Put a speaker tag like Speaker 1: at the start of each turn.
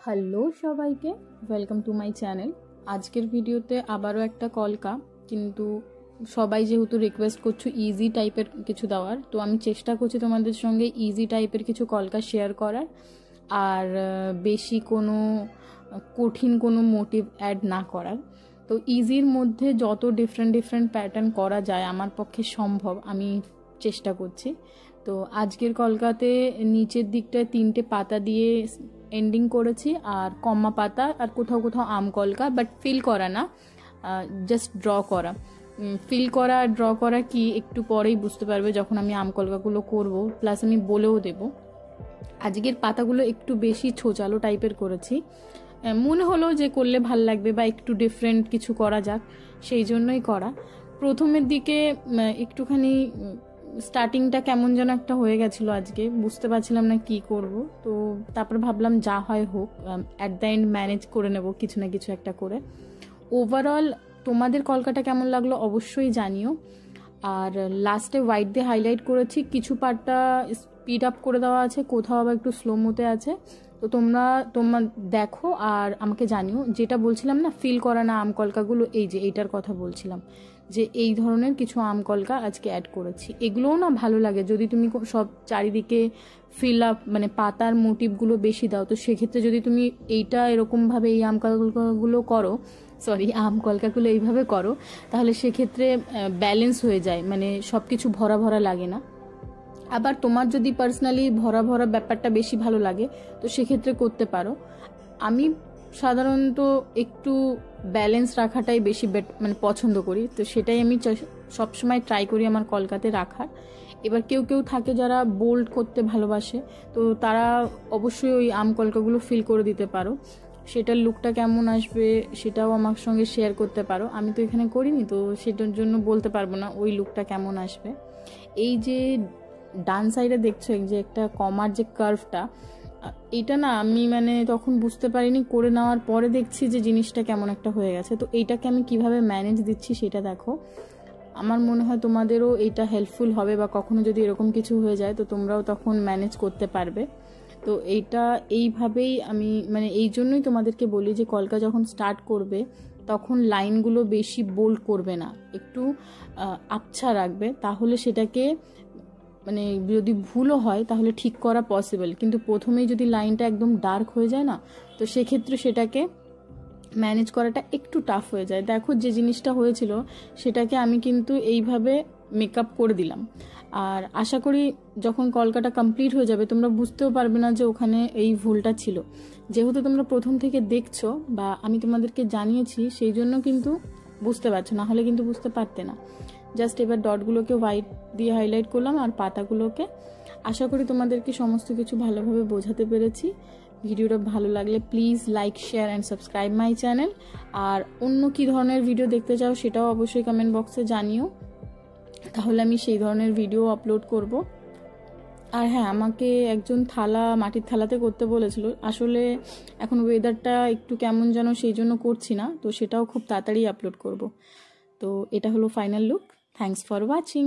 Speaker 1: Hello সবাইকে, welcome to my channel. আজকের ভিডিওতে আবারও একটা কলকা, কিন্তু সবাই যেহেতু রিকোয়েস্ট করছো ইজি টাইপের কিছু দেওয়ার, তো আমি চেষ্টা করছি তোমাদের সঙ্গে ইজি টাইপের কিছু কলকা শেয়ার করার, আর বেশি কোনো কঠিন কোনো মোটিভ অ্যাড না করার। তো ইজির মধ্যে যত ডিফারেন্ট প্যাটার্ন করা যায় আমার পক্ষে সম্ভব আমি চেষ্টা করছি। তো আজকের কলকাতে নিচের দিকটায় 3টে পাতা দিয়ে এন্ডিং করেছি, আর কম্মা পাতা, আর কোথাও কোথাও আম কলকা, বাট ফিল করা না, জাস্ট ড্র করা। ফিল করা আর ড্র করা কি একটু পরেই বুঝতে পারবে যখন আমি আম কলকাগুলো করবো, প্লাস আমি বলেও দেবো। আজকের পাতাগুলো একটু বেশি ছোচালো টাইপের করেছি, মনে হলো যে করলে ভাল লাগবে বা একটু ডিফারেন্ট কিছু করা যাক, সেই জন্যই করা। প্রথমের দিকে একটুখানি স্টার্টিংটা কেমন যেন একটা হয়ে গেছিলো, আজকে বুঝতে পারছিলাম না কি করব। তো তারপর ভাবলাম যা হয় হোক, অ্যাট দ্য এন্ড ম্যানেজ করে নেব কিছু না কিছু একটা করে। ওভারঅল তোমাদের কলকাটা কেমন লাগলো অবশ্যই জানিও। আর লাস্টে হোয়াইট দিয়ে হাইলাইট করেছি, কিছু পার্টটা স্পিড আপ করে দেওয়া আছে, কোথাও আবার একটু স্লো মোতে আছে। তো তোমার দেখো আর আমাকে জানিও। যেটা বলছিলাম না ফিল করা না আম কলকাগুলো, এই যে এইটার কথা বলছিলাম, যে এই ধরনের কিছু আম কলকা আজকে অ্যাড করেছি। এগুলোও না ভালো লাগে যদি তুমি সব চারিদিকে ফিল আপ মানে পাতার মোটিভগুলো বেশি দাও। তো সেক্ষেত্রে যদি তুমি এইটা এরকমভাবে এই আম কলকাগুলো করো, আম কলকাগুলো এইভাবে করো, তাহলে সেক্ষেত্রে ব্যালেন্স হয়ে যায়, মানে সব কিছু ভরা ভরা লাগে না। আবার তোমার যদি পার্সোনালি ভরা ভরা ব্যাপারটা বেশি ভালো লাগে তো সেক্ষেত্রে করতে পারো। আমি সাধারণত একটু ব্যালেন্স রাখাটাই বেশি মানে পছন্দ করি, তো সেটাই আমি সবসময় ট্রাই করি আমার কলকাতে রাখার। এবার কেউ কেউ থাকে যারা বোল্ড করতে ভালোবাসে, তো তারা অবশ্যই ওই আম কলকাগুলো ফিল করে দিতে পারো। সেটার লুকটা কেমন আসবে সেটাও আমার সঙ্গে শেয়ার করতে পারো। আমি তো এখানে করিনি, তো সেটার জন্য বলতে পারবো না ওই লুকটা কেমন আসবে। এই যে ডান সাইডে দেখছো যে একটা কমার যে কার্ভটা, এটা না আমি মানে তখন বুঝতে পারিনি, করে নেওয়ার পরে দেখছি যে জিনিসটা কেমন একটা হয়ে গেছে। তো এইটাকে আমি কিভাবে ম্যানেজ দিচ্ছি সেটা দেখো। আমার মনে হয় তোমাদেরও এইটা হেল্পফুল হবে, বা কখনো যদি এরকম কিছু হয়ে যায় তো তোমরাও তখন ম্যানেজ করতে পারবে। তো এইটা এইভাবেই আমি মানে এই জন্যই তোমাদেরকে বলি যে কলকা যখন স্টার্ট করবে তখন লাইনগুলো বেশি বোল্ড করবে না, একটু আবছা রাখবে, তাহলে সেটাকে মানে যদি ভুলও হয় তাহলে ঠিক করা পসিবল। কিন্তু প্রথমেই যদি লাইনটা একদম ডার্ক হয়ে যায় না, তো সেক্ষেত্রে সেটাকে ম্যানেজ করাটা একটু টাফ হয়ে যায়। দেখো যে জিনিসটা হয়েছিল সেটাকে আমি কিন্তু এইভাবে মেকআপ করে দিলাম, আর আশা করি যখন কলকাটা কমপ্লিট হয়ে যাবে তোমরা বুঝতেও পারবে না যে ওখানে এই ভুলটা ছিল। যেহেতু তোমরা প্রথম থেকে দেখছো বা আমি তোমাদেরকে জানিয়েছি, সেই জন্য কিন্তু বুঝতে পারছো, না হলে কিন্তু বুঝতে পারতে না। জাস্ট এবার ডটগুলোকে হোয়াইট দিয়ে হাইলাইট করলাম আর পাতাগুলোকে। আশা করি তোমাদেরকে সমস্ত কিছু ভালোভাবে বোঝাতে পেরেছি। ভিডিওটা ভালো লাগলে please like, share and subscribe my channel. আর অন্য কী ধরনের ভিডিও দেখতে চাও সেটাও অবশ্যই কমেন্ট বক্সে জানিও, তাহলে আমি সেই ধরনের ভিডিও আপলোড করব। আর হ্যাঁ, আমাকে একজন মাটির থালাতে করতে বলেছিল, আসলে এখন ওয়েদারটা একটু কেমন যেন, সেই জন্য করছি না, তো সেটাও খুব তাড়াতাড়ি আপলোড করব। তো এটা হলো final look. Thanks for watching.